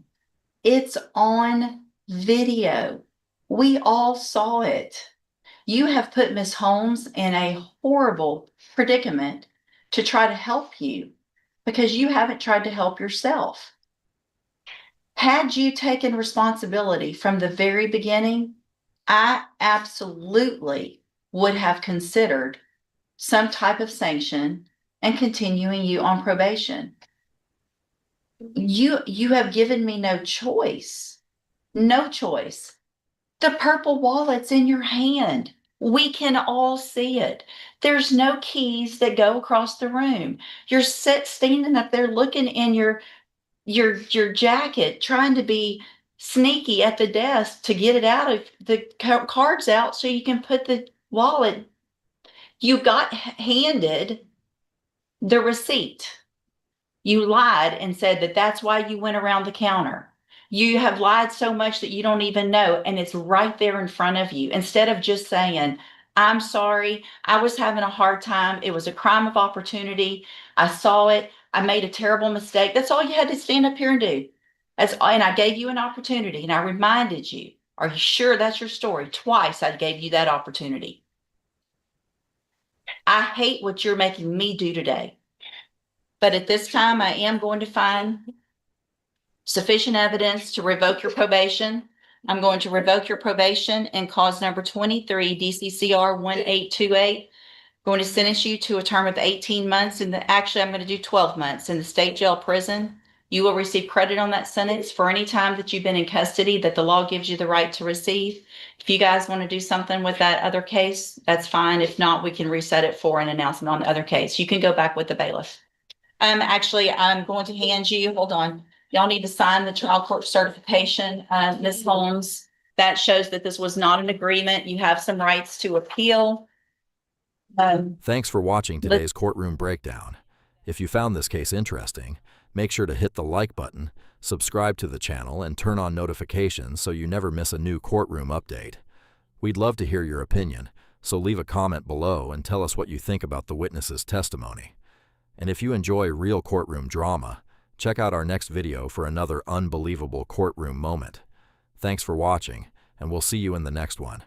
It's on video. We all saw it. You have put Ms. Holmes in a horrible predicament to try to help you because you haven't tried to help yourself. Had you taken responsibility from the very beginning, I absolutely would have considered some type of sanction and continuing you on probation. You have given me no choice. No choice. The purple wallet's in your hand. We can all see it. There's no keys that go across the room. You're standing up there looking in your jacket, trying to be sneaky at the desk to get it out of the cards out so you can put the wallet. You got handed the receipt. You lied and said that that's why you went around the counter. You have lied so much that you don't even know, and it's right there in front of you. Instead of just saying, I'm sorry, I was having a hard time. It was a crime of opportunity. I saw it. I made a terrible mistake. That's all you had to stand up here and do. And I gave you an opportunity, and I reminded you. Are you sure that's your story? Twice I gave you that opportunity. I hate what you're making me do today. But at this time, I am going to find sufficient evidence to revoke your probation. I'm going to revoke your probation in cause number 23, DCCR 1828. Going to sentence you to a term of 18 months. Actually, I'm going to do 12 months in the state jail prison. You will receive credit on that sentence for any time that you've been in custody that the law gives you the right to receive. If you guys want to do something with that other case, that's fine. If not, we can reset it for an announcement on the other case. You can go back with the bailiff. Actually, I'm going to hand you, hold on. Y'all need to sign the trial court certification, Ms. Holmes. That shows that this was not an agreement. You have some rights to appeal. Thanks for watching today's courtroom breakdown. If you found this case interesting, make sure to hit the like button, subscribe to the channel, and turn on notifications so you never miss a new courtroom update. We'd love to hear your opinion, so leave a comment below and tell us what you think about the witness's testimony. And if you enjoy real courtroom drama, check out our next video for another unbelievable courtroom moment. Thanks for watching, and we'll see you in the next one.